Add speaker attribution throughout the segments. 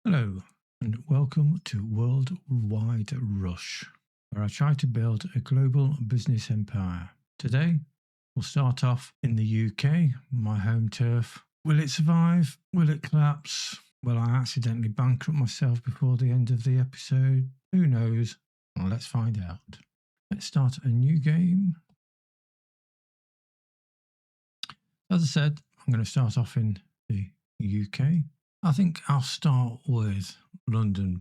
Speaker 1: Hello, and welcome to Worldwide Rush, where I try to build a global business empire. Today, we'll start off in the UK, my home turf. Will it survive? Will it collapse? Will I accidentally bankrupt myself before the end of the episode? Who knows? Well, let's find out. Let's start a new game. As I said, I'm going to start off in the UK. I think I'll start with London.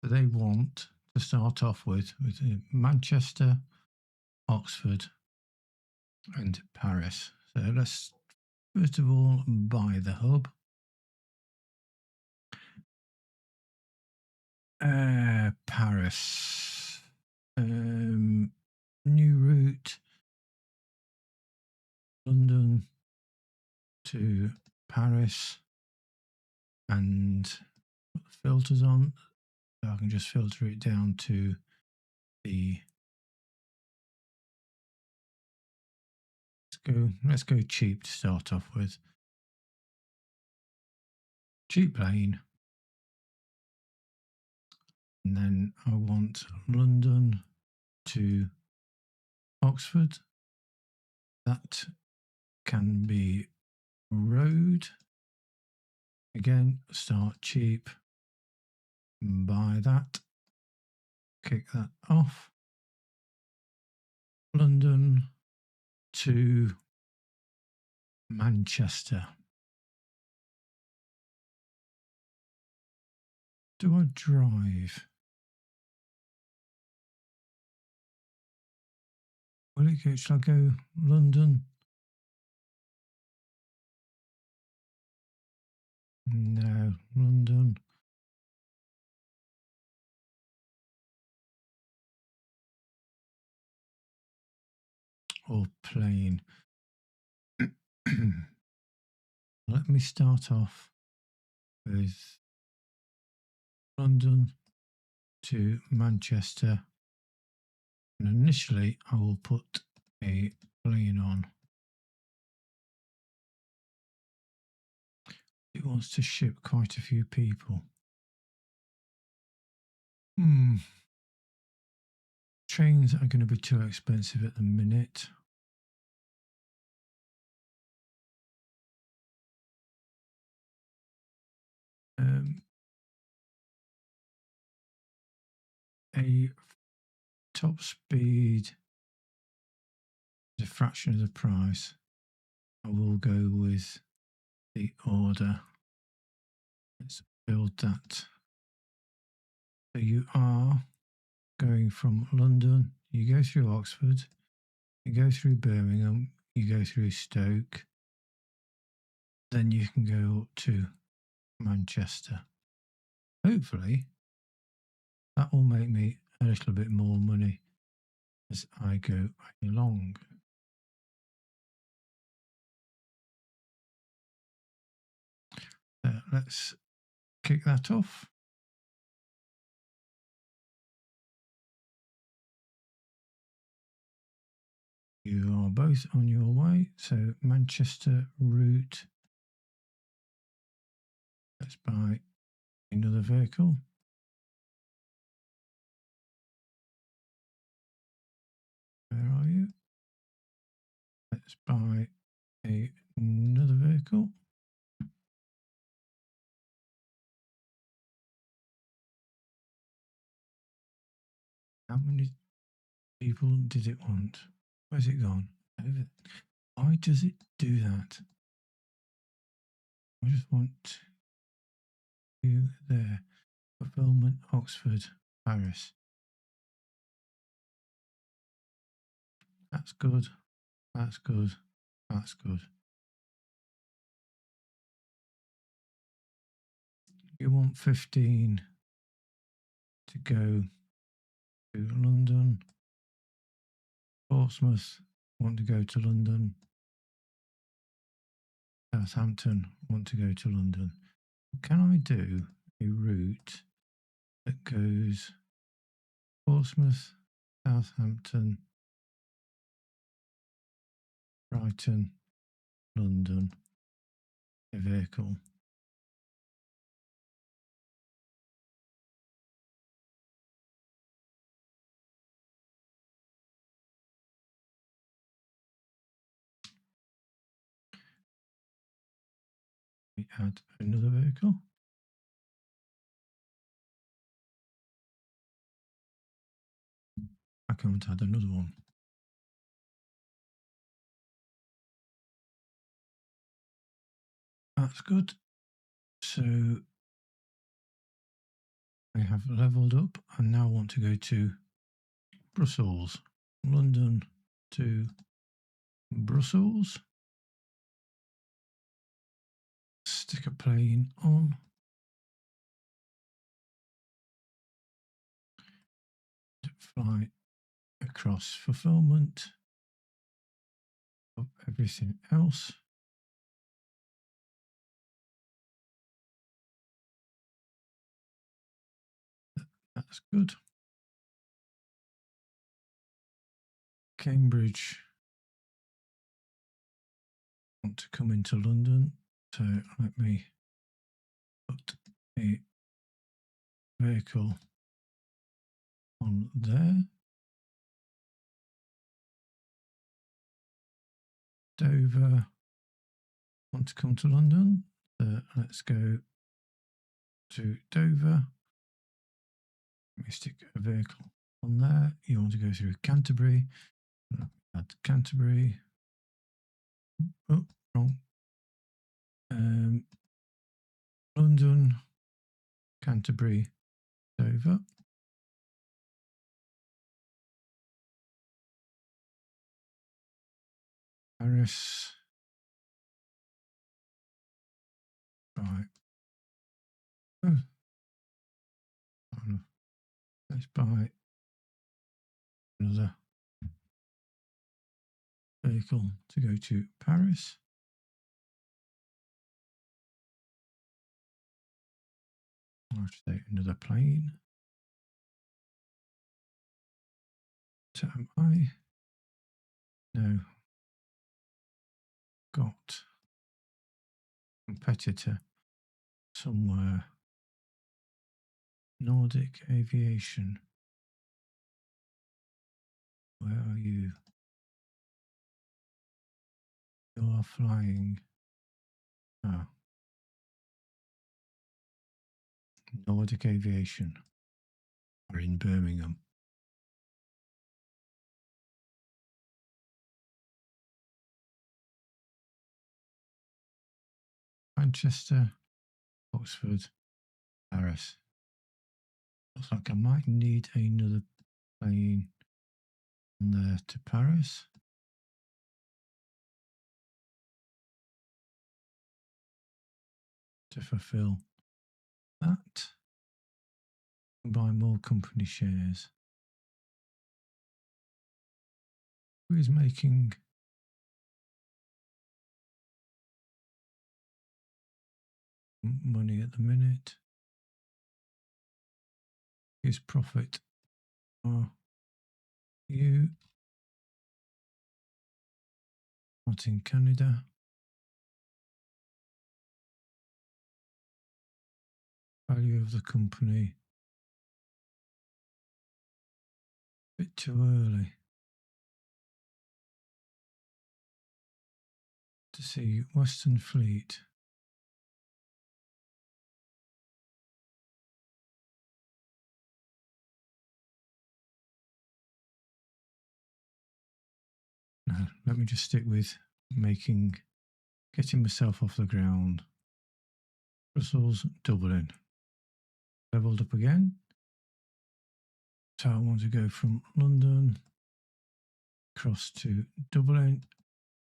Speaker 1: They want to start off with Manchester, Oxford, and Paris. So let's first of all buy the hub. Paris. New route. London to Paris. And put the filters on. So I can just filter it down to the. Let's go cheap to start off with. Cheap plane. And then I want London to Oxford. That can be road. Again, start cheap. Buy that. Kick that off. London to Manchester. Do I drive? Will it go? Shall I go London? No, London. Or plane. Let me start off with London to Manchester. And initially, I will put a plane on. It wants to ship quite a few people. Trains are going to be too expensive at the minute. A top speed is a fraction of the price. I will go with the order. Let's build that. So you are going from London, you go through Oxford, you go through Birmingham, you go through Stoke, then you can go up to Manchester. Hopefully, that will make me a little bit more money as I go along. Let's kick that off. You are both on your way. So Manchester route. Let's buy another vehicle. Where are you? Let's buy another vehicle. How many people did it want? Where's it gone? Why does it do that? I just want you there. Fulfillment, Oxford, Paris. That's good. That's good. That's good. You want 15 to go to London. Portsmouth want to go to London. Southampton want to go to London. Can I do a route that goes Portsmouth, Southampton, Brighton, London? a vehicle. We add another vehicle. I can't add another one. That's good. So I have leveled up and now want to go to Brussels, London to Brussels. Stick a plane on. Fly across fulfillment of everything else. That's good. Cambridge. Want to come into London, so let me put a vehicle on there. Dover. Want to come to London, so let's go to Dover. Let me stick a vehicle on there. You want to go through Canterbury. Add Canterbury. Oh, wrong. London, Canterbury, Dover. Paris. Right. Let's buy another vehicle to go to Paris. I'll take another plane. So am I now got competitor somewhere. Nordic Aviation. Where are you? You are flying. Ah. Nordic Aviation are in Birmingham. Manchester, Oxford, Paris. Looks like I might need another plane from there to Paris. To fulfill that. Buy more company shares. Who is making money at the minute? His profit are you? Not in Canada. Value of the company. Bit too early to see Western Fleet. No, let me just stick with getting myself off the ground. Brussels, Dublin. Leveled up again. So I want to go from London across to Dublin,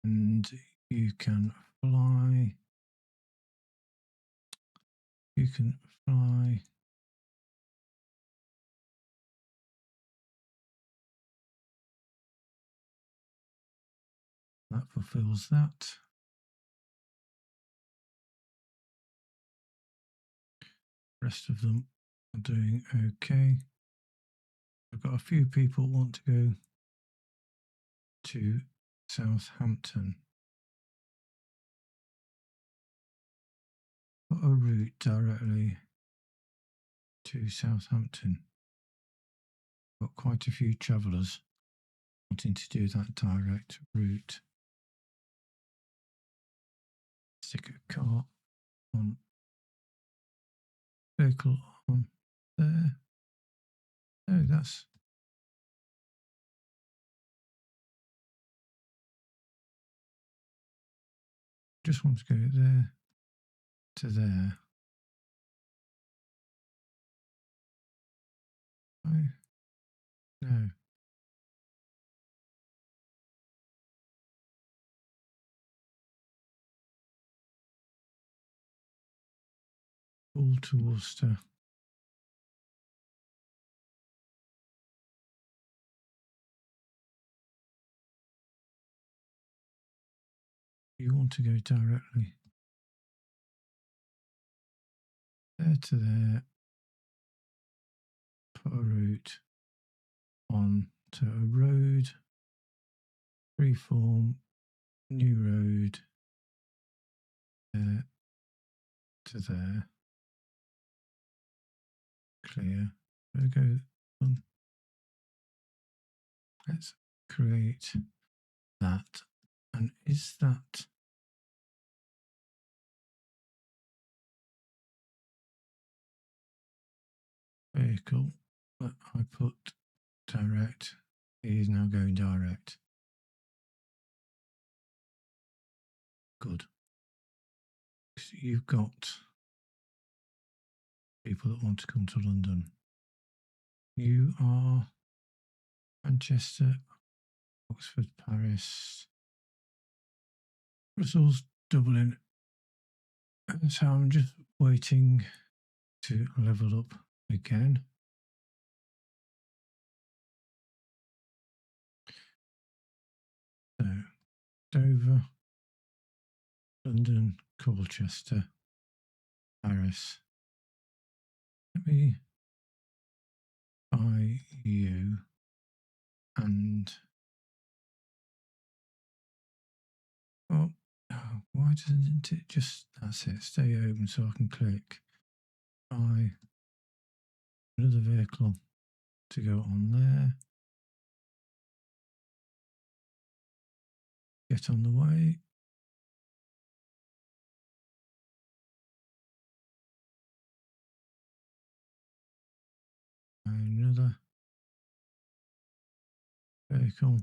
Speaker 1: and you can fly. You can fly. That fulfills that. Rest of them are doing okay. I've got a few people want to go to Southampton. Put a route directly to Southampton. Got quite a few travellers wanting to do that direct route. Stick a car on, vehicle on there. Oh, that's just want to go there to there. No. All to Worcester. You want to go directly there to there. Put a route on to a road. Freeform, new road. There to there. Clear. We'll go on. Let's create that. And is that vehicle that I put direct? It is now going direct. Good. So you've got people that want to come to London. You are Manchester, Oxford, Paris, Brussels, Dublin. So I'm just waiting to level up again. So Dover, London, Colchester, Paris. Let me buy you and oh, why doesn't it just, that's it, stay open so I can click buy another vehicle to go on there. Get on the way. Another vehicle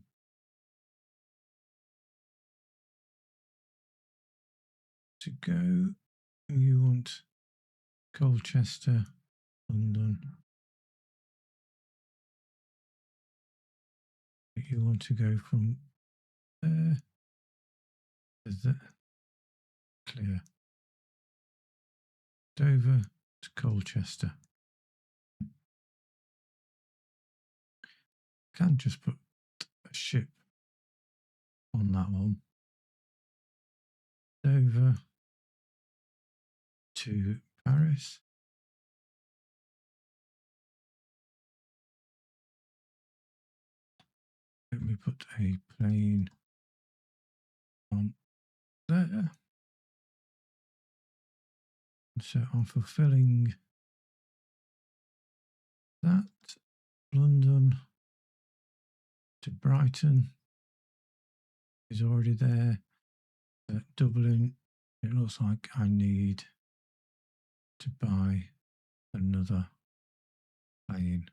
Speaker 1: to go. You want Colchester, London. You want to go from there to there. Clear. Dover to Colchester. Can just put a ship on that one. Dover to Paris. Let me put a plane on there. So I'm fulfilling that. London to Brighton is already there. Dublin, it looks like I need to buy another plane.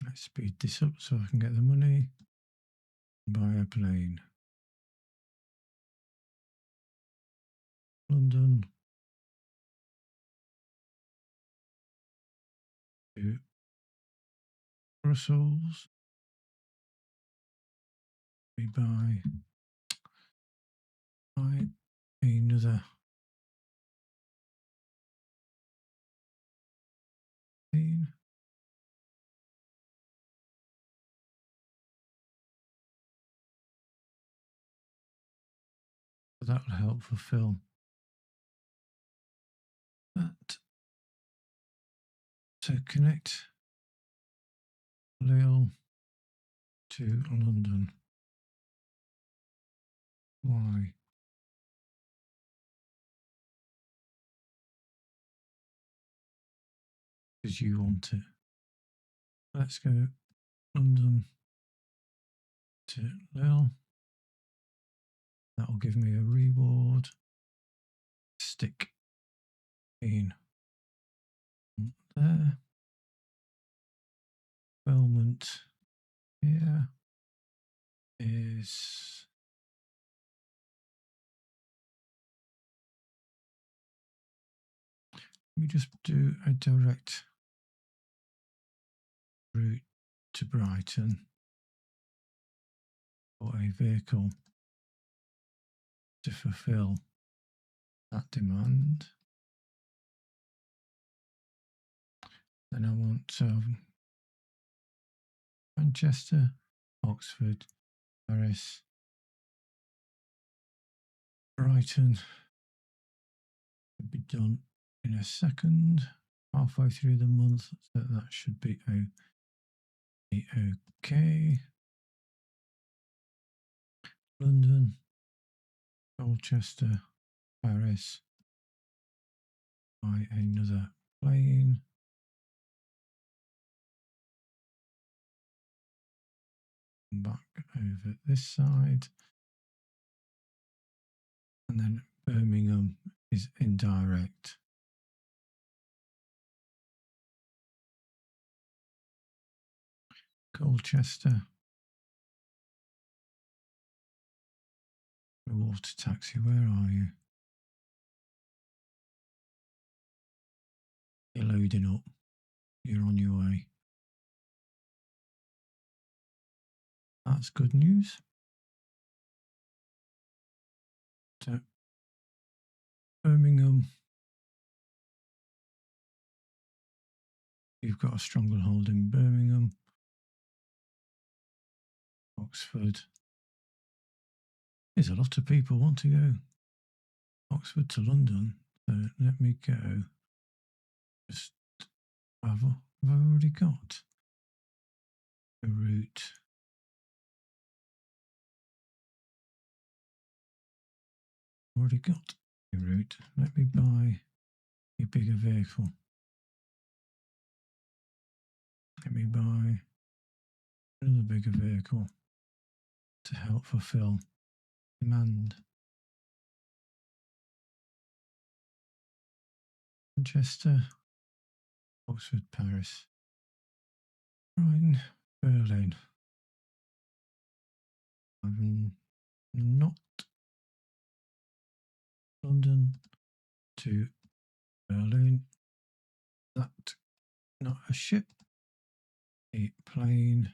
Speaker 1: Let's speed this up so I can get the money and buy a plane. London to Brussels. We buy another plane. That will help fulfill that. So connect Lille to London. Why? Because you want it. Let's go London to Lille. That will give me a reward. Stick in there. Fulfillment here is we just do a direct route to Brighton for a vehicle to fulfill that demand. Then I want Manchester, Oxford, Paris, Brighton. Should be done in a second, halfway through the month, so that should be okay. London, Colchester, Paris, by another plane. Back over this side. And then Birmingham is indirect. Colchester. The water taxi, where are you? You're loading up. You're on your way. That's good news. So, Birmingham. You've got a stronghold in Birmingham. Oxford. There's a lot of people want to go Oxford to London. So let me go. Just have I already got a route? Already got a route. Let me buy a bigger vehicle. Let me buy another bigger vehicle to help fulfill demand. Manchester, Oxford, Paris, Brighton, Berlin. I'm not London to Berlin. That not a ship, a plane.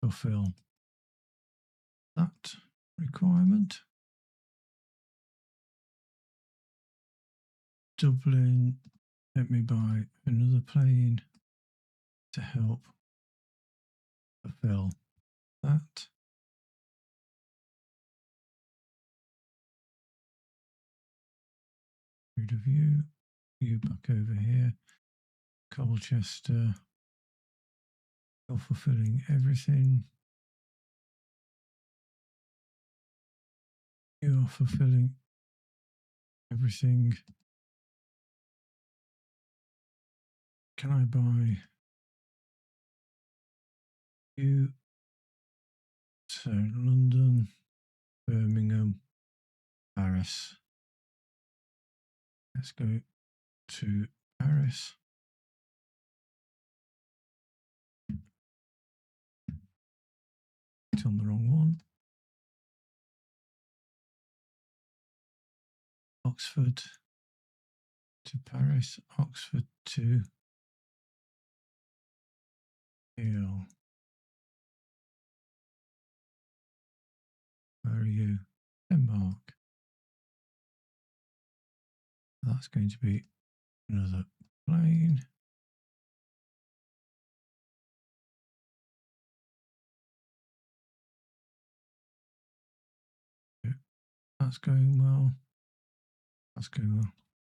Speaker 1: Fulfill that requirement. Dublin, let me buy another plane to help fulfill that. Rid of you. You back over here. Colchester. You're fulfilling everything. You are fulfilling everything. Can I buy you? So London, Birmingham, Paris. Let's go to Paris. It's on the wrong one. Oxford to Paris, Oxford to Lille. Where are you? Denmark. That's going to be another plane. That's going well. That's going well.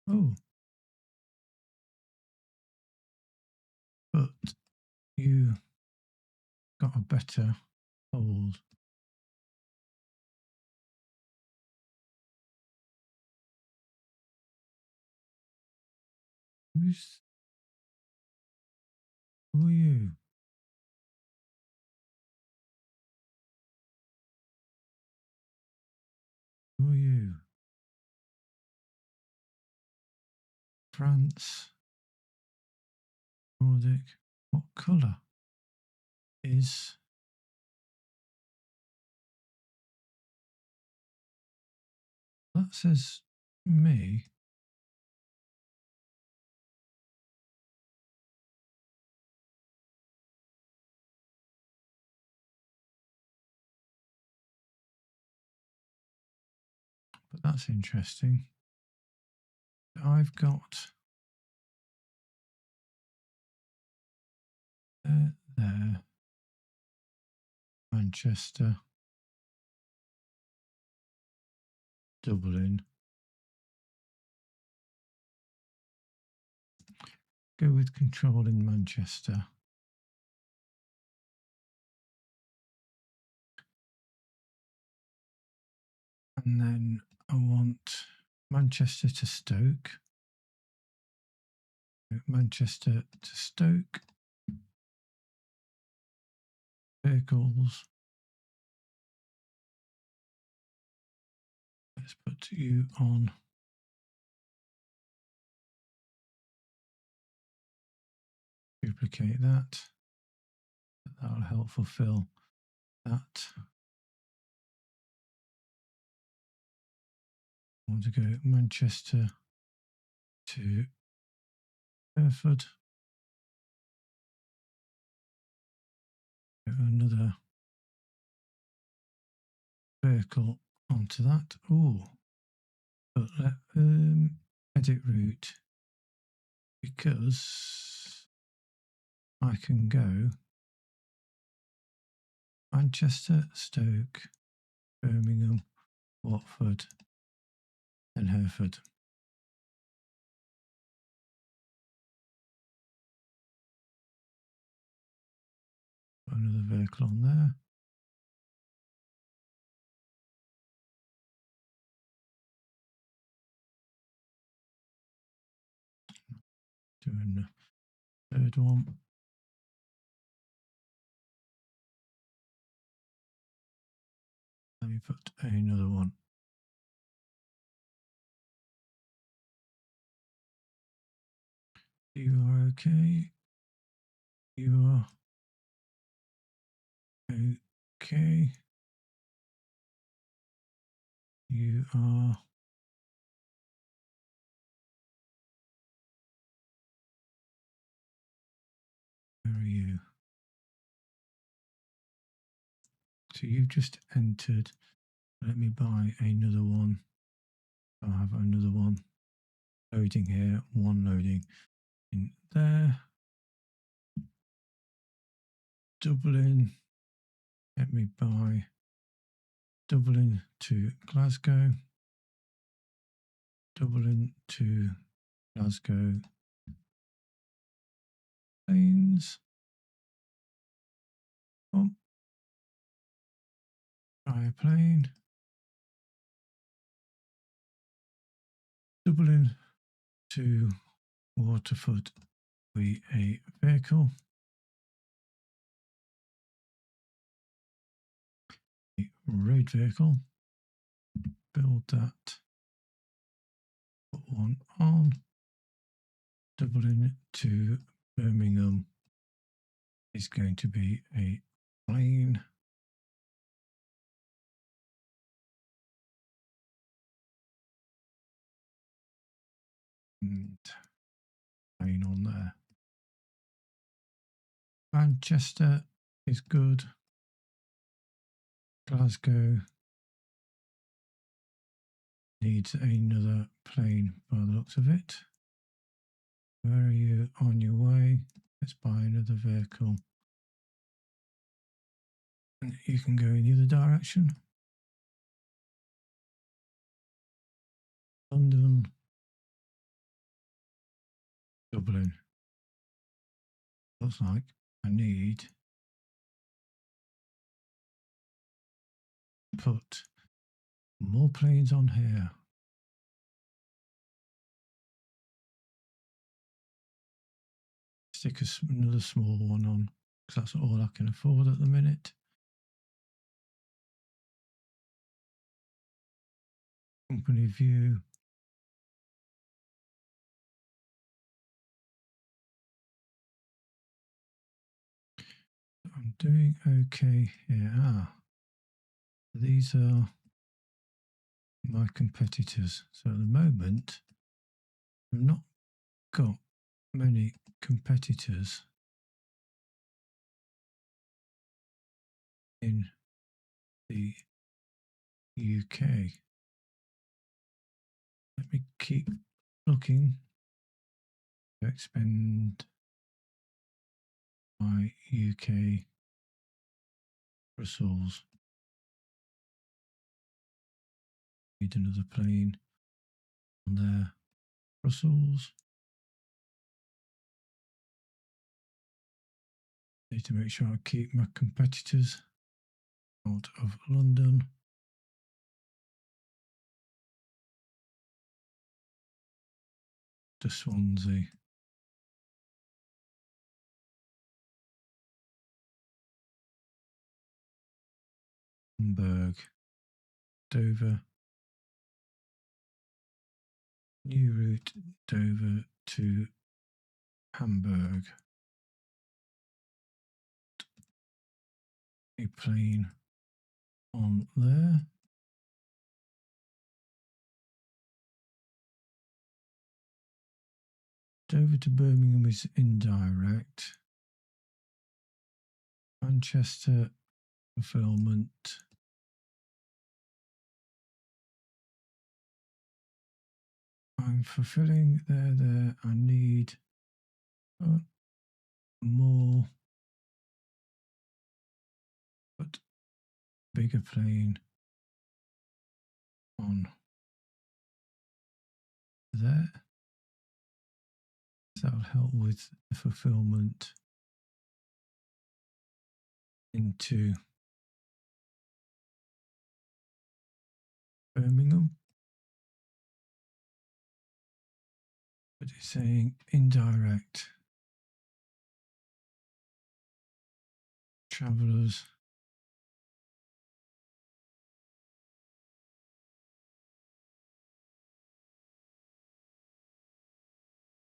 Speaker 1: Oh. But you got a better hold. Who are you? Who are you? France, Nordic. What colour is that? Says me. But that's interesting. I've got there, Manchester, Dublin. Go with control in Manchester. And then I want Manchester to Stoke. Manchester to Stoke. Vehicles. Let's put you on. Duplicate that. That'll help fulfill that. I want to go Manchester to Hereford. Another vehicle onto that. Oh, but let edit route, because I can go Manchester, Stoke, Birmingham, Watford, and Hereford. Another vehicle on there. Doing the third one. Let me put another one. You are okay. You are okay. You are where are you? So you've just entered. Let me buy another one. I'll have another one loading here, one loading in there. Dublin. Let me buy Dublin to Glasgow. Dublin to Glasgow. Planes. Oh. Buy a plane. Dublin to Waterford. Be a vehicle. A road vehicle. Build that. Put one on. Dublin to Birmingham is going to be a plane. And plane on there. Manchester is good. Glasgow needs another plane by the looks of it. Where are you on your way? Let's buy another vehicle. And you can go in the other direction. London. Dublin. Looks like I need put more planes on here. Stick another small one on, because that's all I can afford at the minute. Company view. I'm doing okay here. These are my competitors. So at the moment, I've not got many competitors in the UK. Let me keep looking to expand my UK Brussels. Need another plane on there. Brussels. Need to make sure I keep my competitors out of London. To Swansea. Hamburg. Dover. New route Dover to Hamburg. A plane on there. Dover to Birmingham is indirect. Manchester fulfillment. I'm fulfilling there. I need more, but bigger plane on there. That'll help with the fulfillment into Birmingham. But it's saying indirect. Travellers.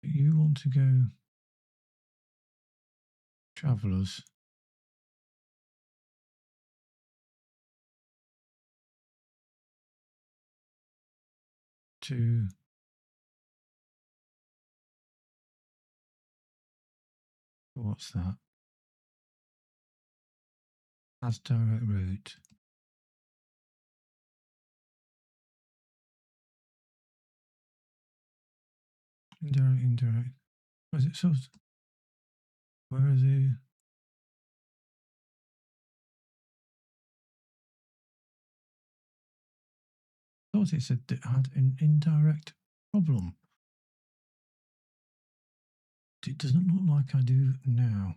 Speaker 1: You want to go travellers. To what's that? As direct route. Indirect. Was it sort of, where is it? I thought it said that it had an indirect problem. It doesn't look like I do now.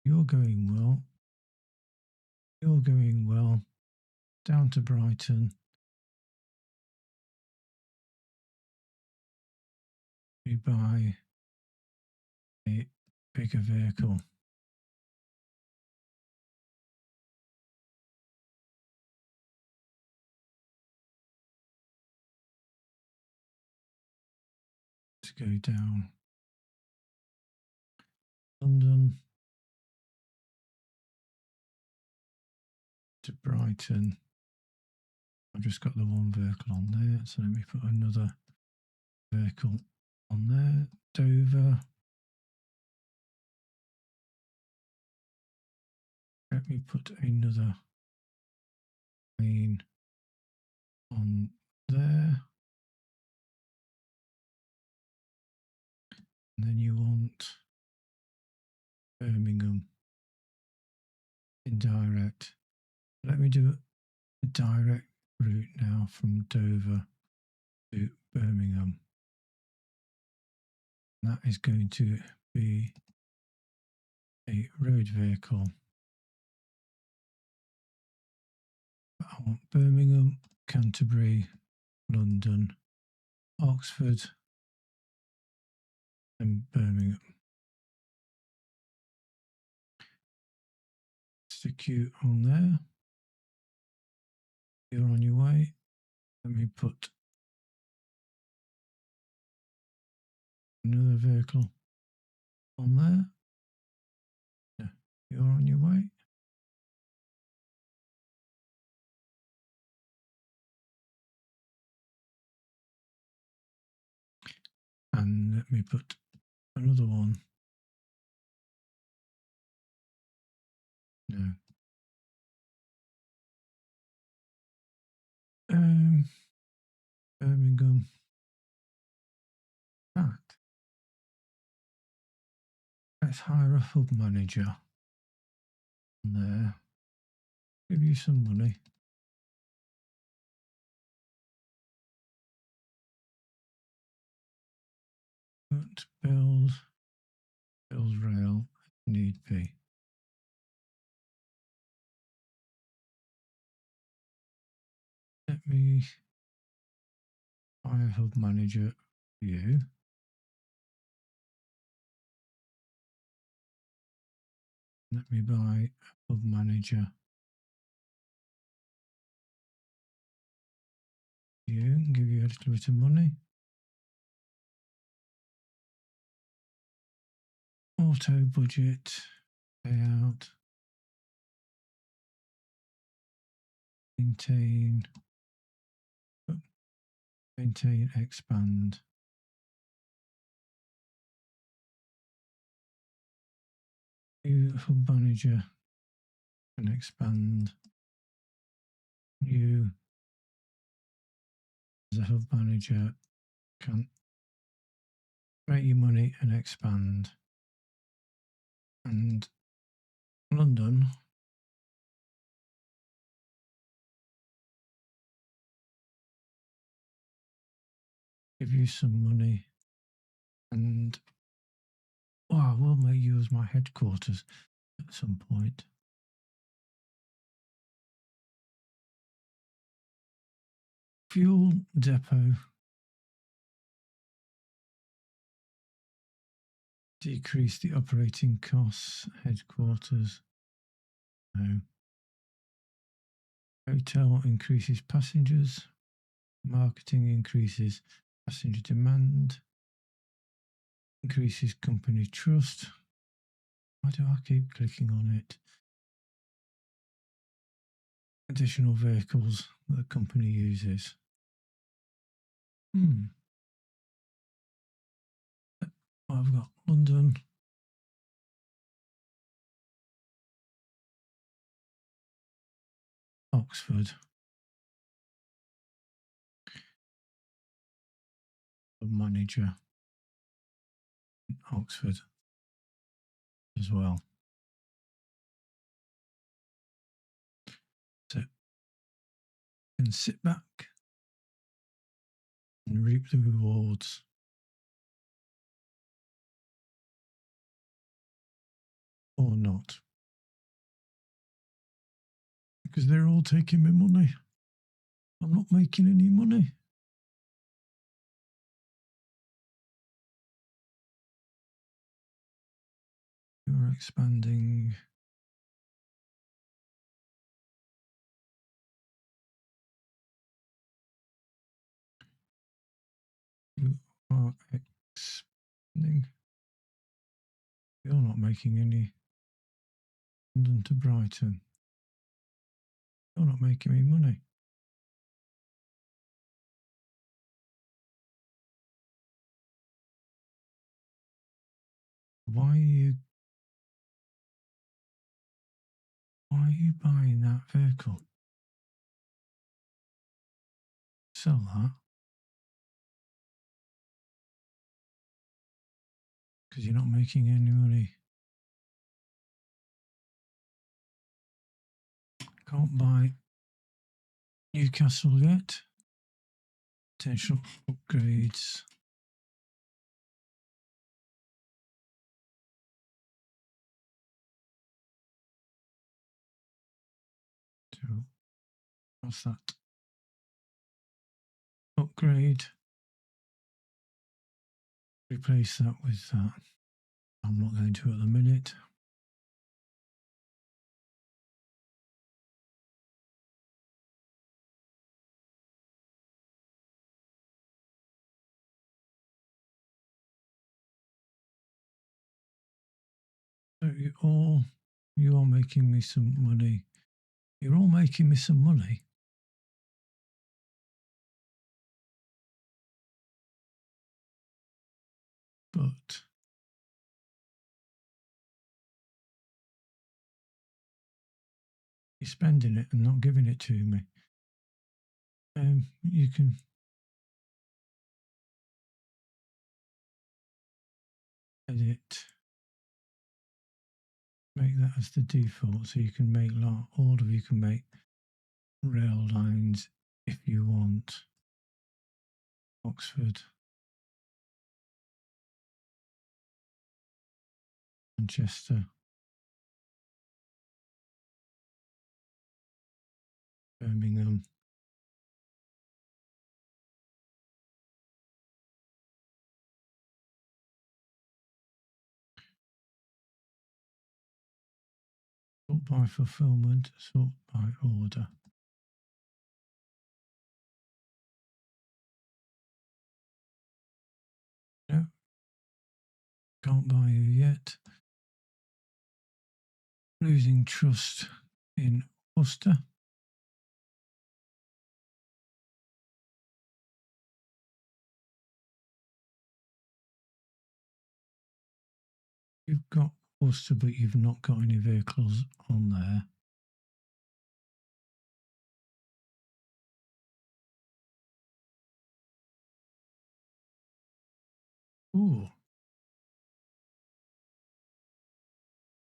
Speaker 1: You're going well. You're going well. Down to Brighton. We buy a bigger vehicle. To go down. London. To Brighton. I've just got the one vehicle on there, so let me put another vehicle on there. Dover. Let me put another plane on there. And then you want Birmingham. Indirect. Let me do a direct route now from Dover to Birmingham. That is going to be a road vehicle. want Birmingham, Canterbury, London, Oxford, and Birmingham. Stick you on there. You're on your way. Let me put another vehicle on there. Yeah, you're on your way. And let me put another one. No. Birmingham. That. Let's hire a hub manager on there. Give you some money. But build rail if need be. Let me hire hub manager for you. Let me buy a hub manager. You and give you a little bit of money. Auto budget, payout, maintain, expand. You hub manager can expand. You as a hub manager can make your money and expand. And London, give you some money, and I will make you as my headquarters at some point. Fuel depot. Decrease the operating costs. Headquarters. No. Hotel increases passengers. Marketing increases passenger demand. Increases company trust. Why do I keep clicking on it? Additional vehicles that the company uses. I've got London. Oxford. Manager. Oxford as well. So you can sit back and reap the rewards. Or not. Because they're all taking my money. I'm not making any money. You're expanding. You are expanding. You're not making any. London to Brighton. You're not making me money. Why are you buying that vehicle? Sell that. Because you're not making any money. Can't buy Newcastle yet. Potential upgrades. So What's that? Upgrade. Replace that with that. I'm not going to at the minute. So you are making me some money. You're all making me some money. But you're spending it and not giving it to me. You can edit, make that as the default, so you can make all of you can make rail lines if you want. Oxford, Manchester, Birmingham. Sort by fulfillment, sort by order. No, can't buy you yet. Losing trust in Worcester. You've got Worcester, but you've not got any vehicles on there. Ooh.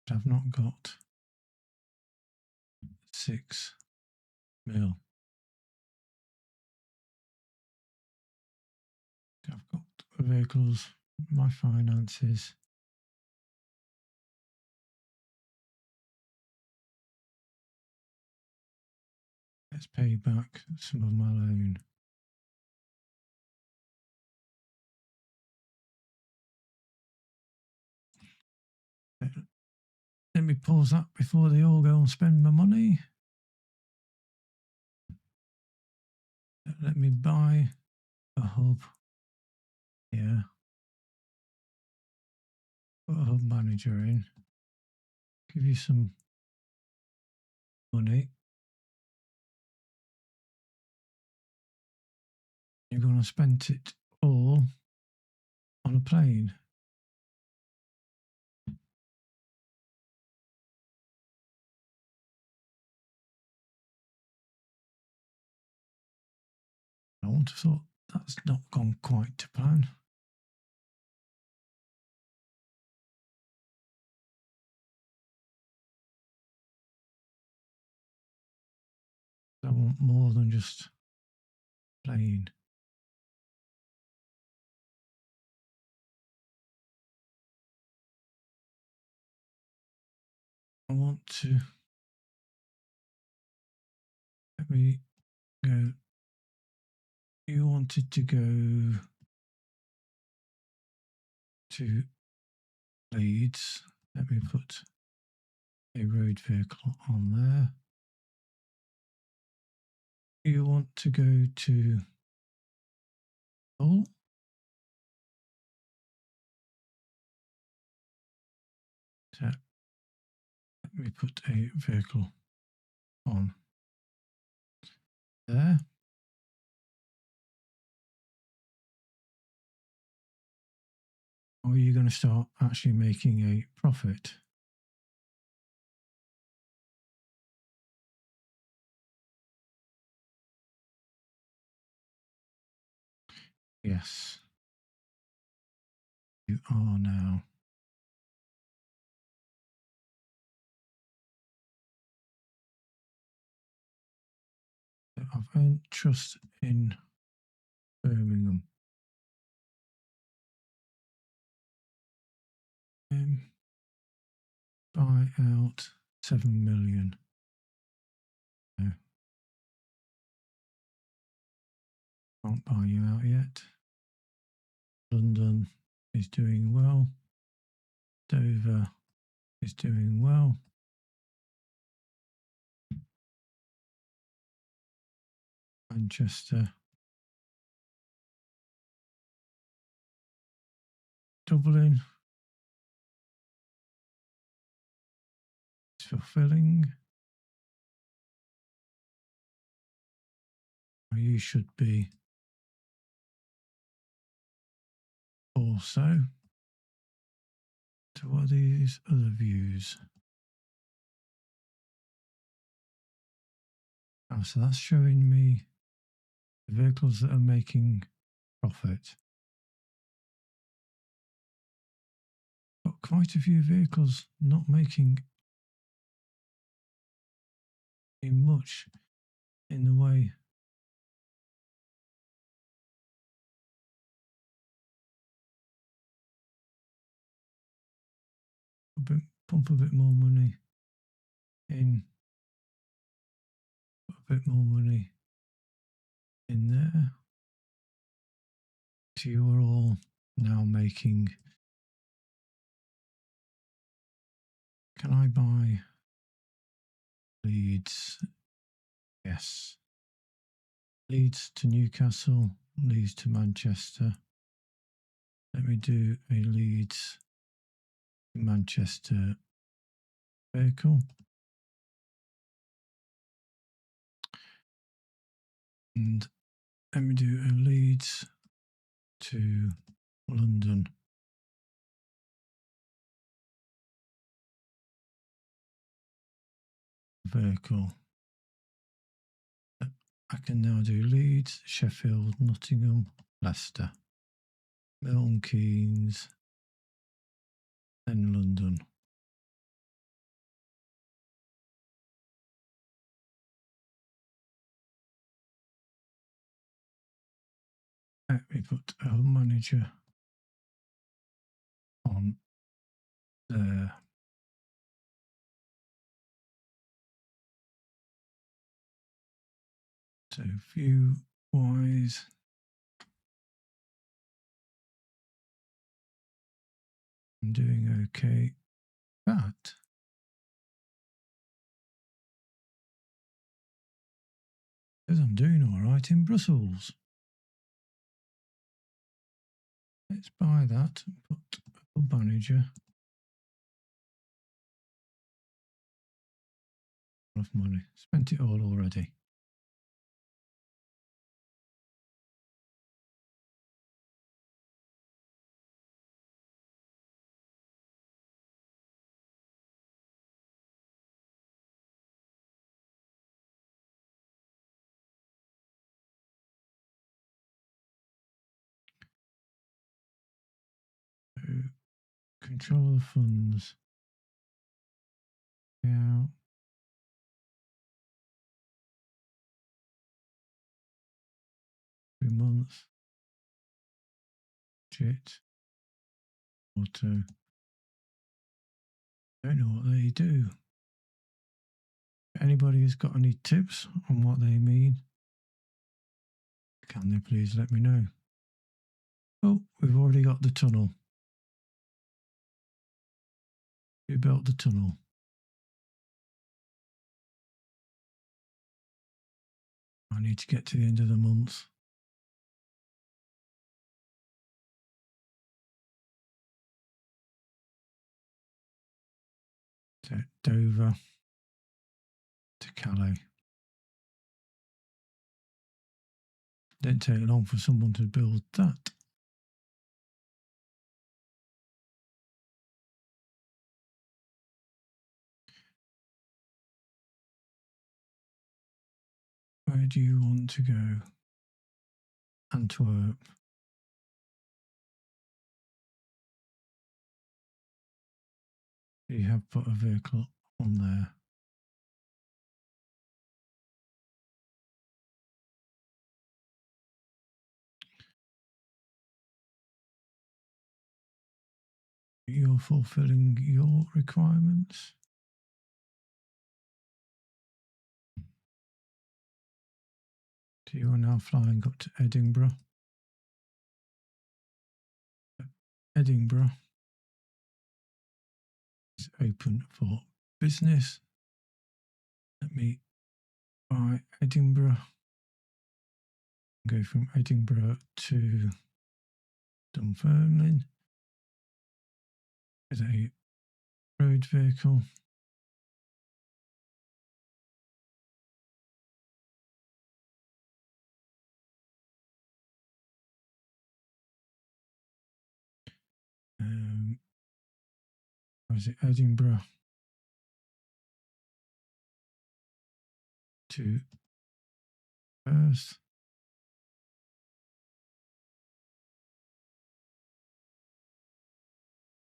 Speaker 1: I've not got 6 mil. I've got vehicles, my finances. Let's pay back some of my loan. Let me pause that before they all go and spend my money. Let me buy a hub here. Put a hub manager in. Give you some money. You're going to spend it all on a plane. I want to thought that's not gone quite to plan. I want more than just plane. I want to let me go. You wanted to go to Leeds. Let me put a road vehicle on there. You want to go to Hull? So let me put a vehicle on there. Or are you going to start actually making a profit? Yes, you are now. I've earned trust in Birmingham. Buy out 7 million. No. Can't buy you out yet. London is doing well. Dover is doing well. Manchester. Dublin is fulfilling. You should be also. So what are these other views? Oh, so that's showing me the vehicles that are making profit. Got quite a few vehicles not making much in the way pump a bit more money in, put a bit more money in there. So you're all now making. Can I buy Leeds? Yes. Leeds to Newcastle, Leeds to Manchester. Let me do a Leeds to Manchester vehicle. And let me do a Leeds to London vehicle. I can now do Leeds, Sheffield, Nottingham, Leicester, Milton Keynes, then London. Let me put a manager on there. So view wise, I'm doing okay, but because I'm doing all right in Brussels. Let's buy that and put a manager. Enough money. Spent it all already. So control the funds. Yeah. 3 months. Budget. Auto. Don't know what they do. Anybody has got any tips on what they mean? Can they please let me know? Oh, we've already got the tunnel. Who built the tunnel? I need to get to the end of the month. So Dover to Calais. Didn't take long for someone to build that. Where do you want to go? Antwerp. You have put a vehicle on there. You're fulfilling your requirements. So you are now flying up to Edinburgh. Edinburgh is open for business. Let me buy Edinburgh. Go from Edinburgh to Dunfermline with a road vehicle. Where is it? Edinburgh to Perth.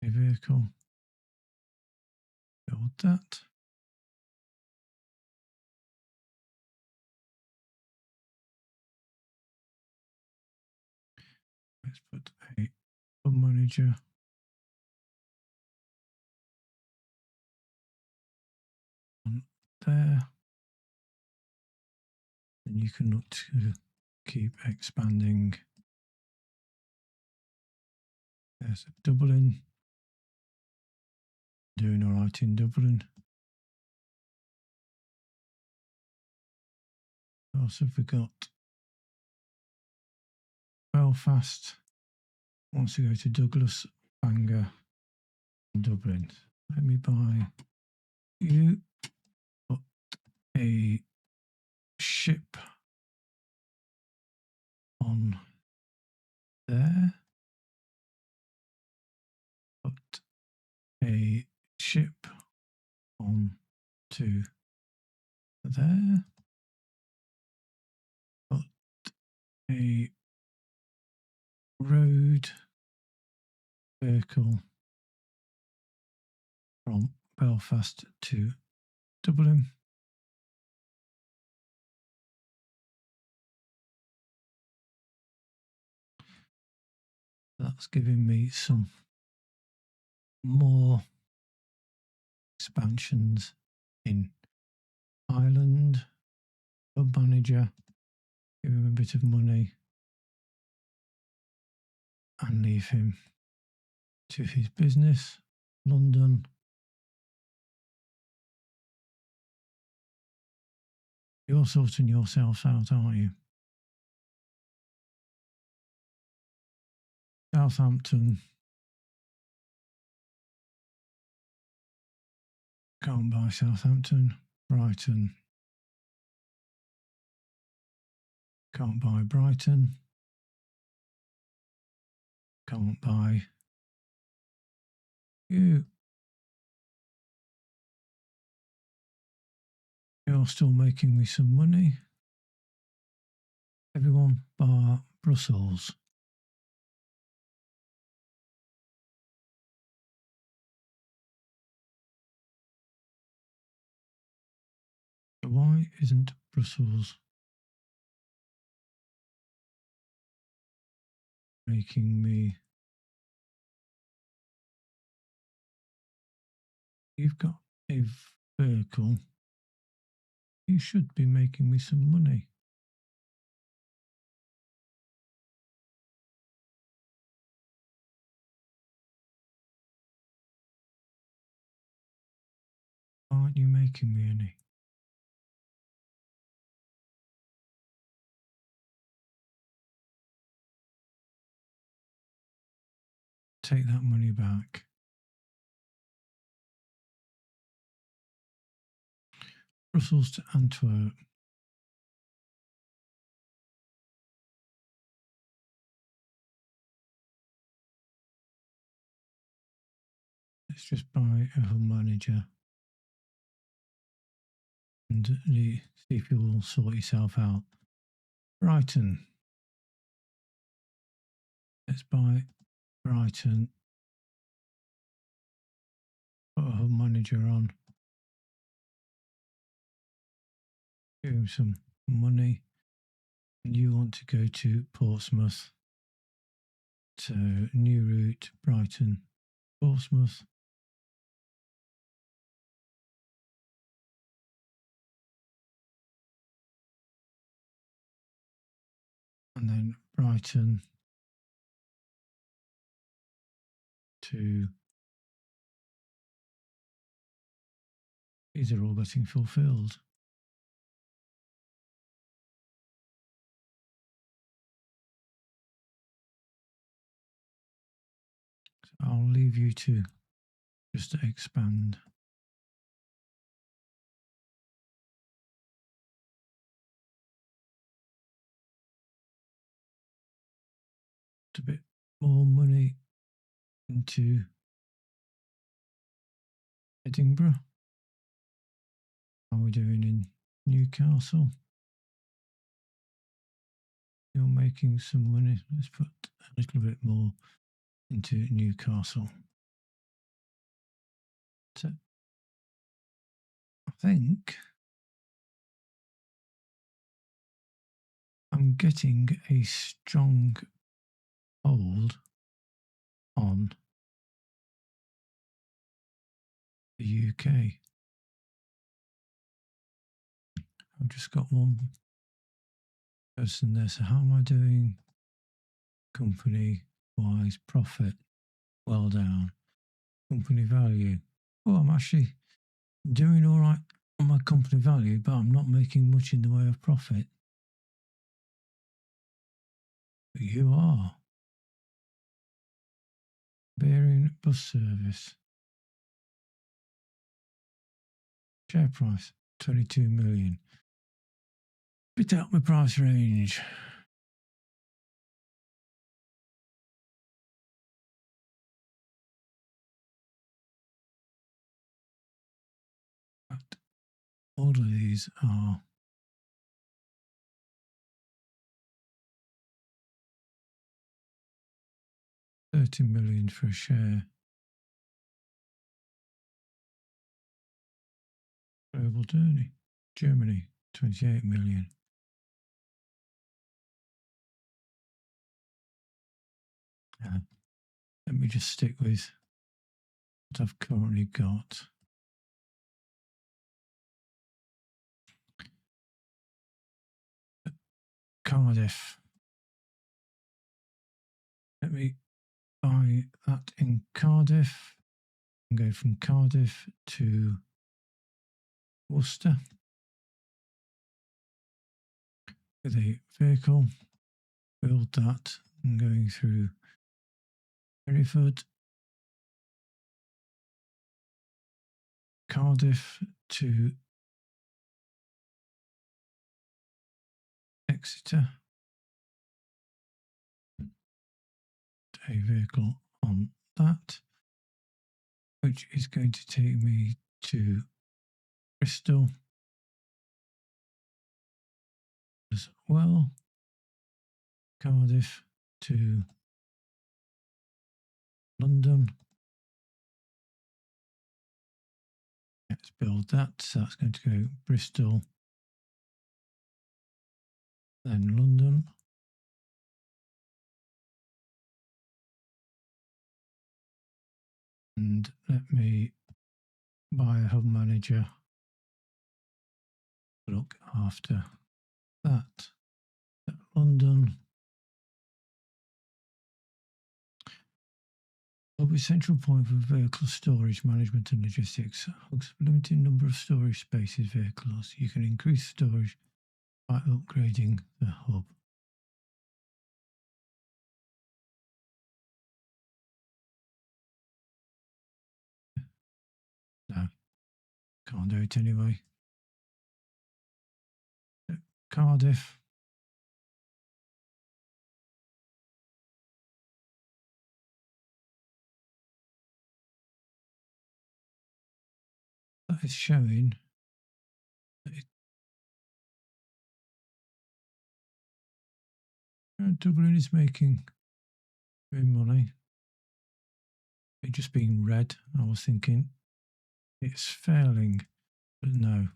Speaker 1: A vehicle. Build that. Let's put a hub manager on there. And you can look to keep expanding. There's a Dublin. Doing all right in Dublin. Also, we got Belfast. Wants to go to Douglas, Bangor, and Dublin. Let me buy you. Put a ship on there. Put a ship on to there. Put a road vehicle from Belfast to Dublin. That's giving me some more expansions in Ireland. Hub manager, give him a bit of money and leave him to his business. London. You're sorting yourself out, aren't you? Southampton. Can't buy Southampton. Brighton. Can't buy Brighton. Can't buy you. You're still making me some money. Everyone bar Brussels. Why isn't Brussels making me? You've got a vehicle. You should be making me some money. Aren't you making me any? Take that money back. Brussels to Antwerp. Let's just buy a hub manager and see if you will sort yourself out. Brighton. Let's buy Brighton. Put a hub manager on. Give him some money. And you want to go to Portsmouth. So new route, Brighton, Portsmouth. Brighton to... These are all getting fulfilled. So I'll leave you to just expand. A bit more money into Edinburgh. How are we doing in Newcastle? You're making some money. Let's put a little bit more into Newcastle. So I think I'm getting a strong hold on the UK. I've just got one person there. So how am I doing? Company wise, profit well down. Company value. Oh, I'm actually doing all right on my company value, but I'm not making much in the way of profit. But you are. Bearing bus service. Share price 22 million. Bit out my price range. But all of these are £30 million for a share. Global Germany 28 million. Let me just stick with what I've currently got. Cardiff. Let me buy that in Cardiff and go from Cardiff to Worcester with a vehicle. Build that and going through Hereford, Cardiff to Exeter. A vehicle on that, which is going to take me to Bristol as well. Cardiff to London. Let's build that. So that's going to go Bristol, then London. And let me buy a hub manager. Look after that. London. Will be central point for vehicle storage management and logistics. Limited number of storage spaces vehicles. You can increase storage by upgrading the hub. No, can't do it anyway. Cardiff. That is showing that Dublin is making money. It just being red, I was thinking it's failing, but no.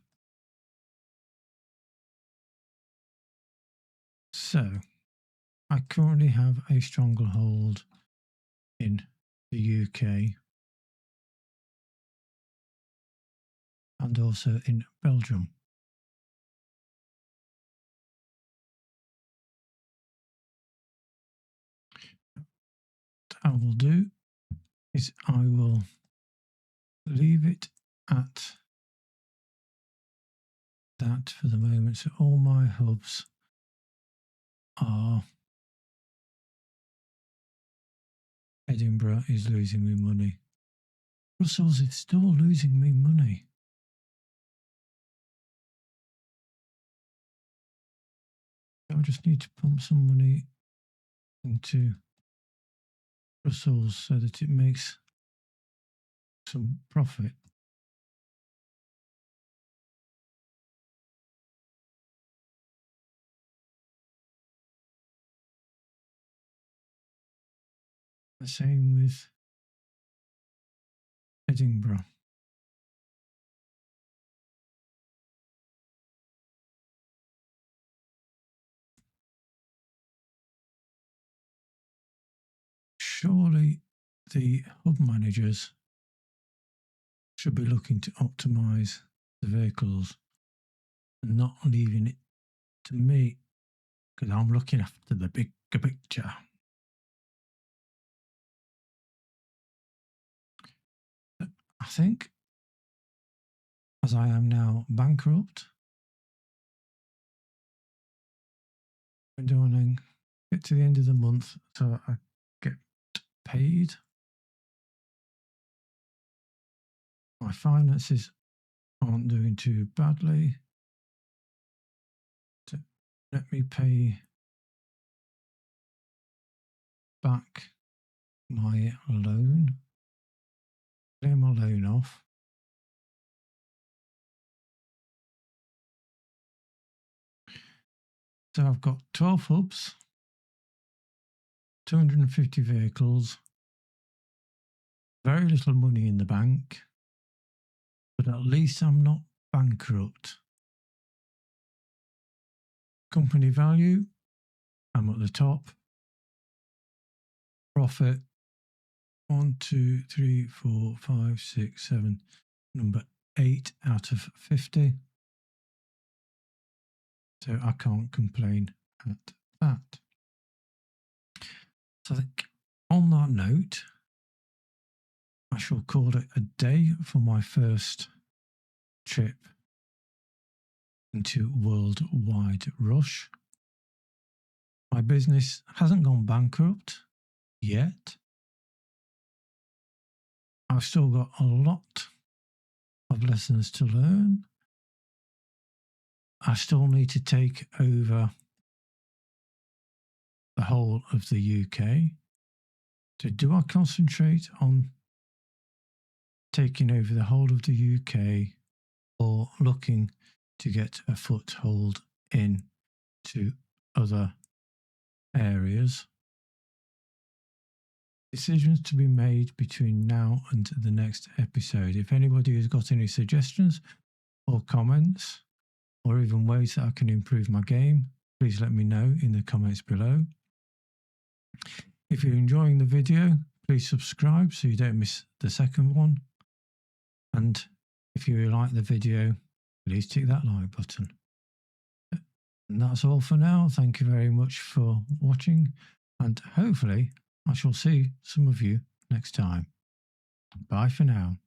Speaker 1: So I currently have a stronghold in the UK and also in Belgium. I will do is I will leave it at that for the moment. So all my hubs are Edinburgh is losing me money. Brussels is still losing me money. I just need to pump some money into Brussels so that it makes some profit. The same with Edinburgh. Surely the hub managers should be looking to optimize the vehicles and not leaving it to me, because I'm looking after the bigger picture. I think as I am now bankrupt, I'm doing get to the end of the month so I get paid. My finances aren't doing too badly. So let me pay back my loan, clear my loan off. So I've got 12 hubs, 250 vehicles, very little money in the bank, but at least I'm not bankrupt. Company value, I'm at the top. Profit, 1, 2, 3, 4, 5, 6, 7, number 8 out of 50. So I can't complain at that. So I think on that note, I shall call it a day for my first trip into Worldwide Rush. My business hasn't gone bankrupt yet. I've still got a lot of lessons to learn. I still need to take over the whole of the UK. So do I concentrate on taking over the whole of the UK or looking to get a foothold in to other areas? Decisions to be made between now and the next episode. If anybody has got any suggestions or comments, or even ways that I can improve my game, please let me know in the comments below. If you're enjoying the video, please subscribe so you don't miss the second one. And if you like the video, please tick that like button. And that's all for now. Thank you very much for watching, and hopefully I shall see some of you next time. Bye for now.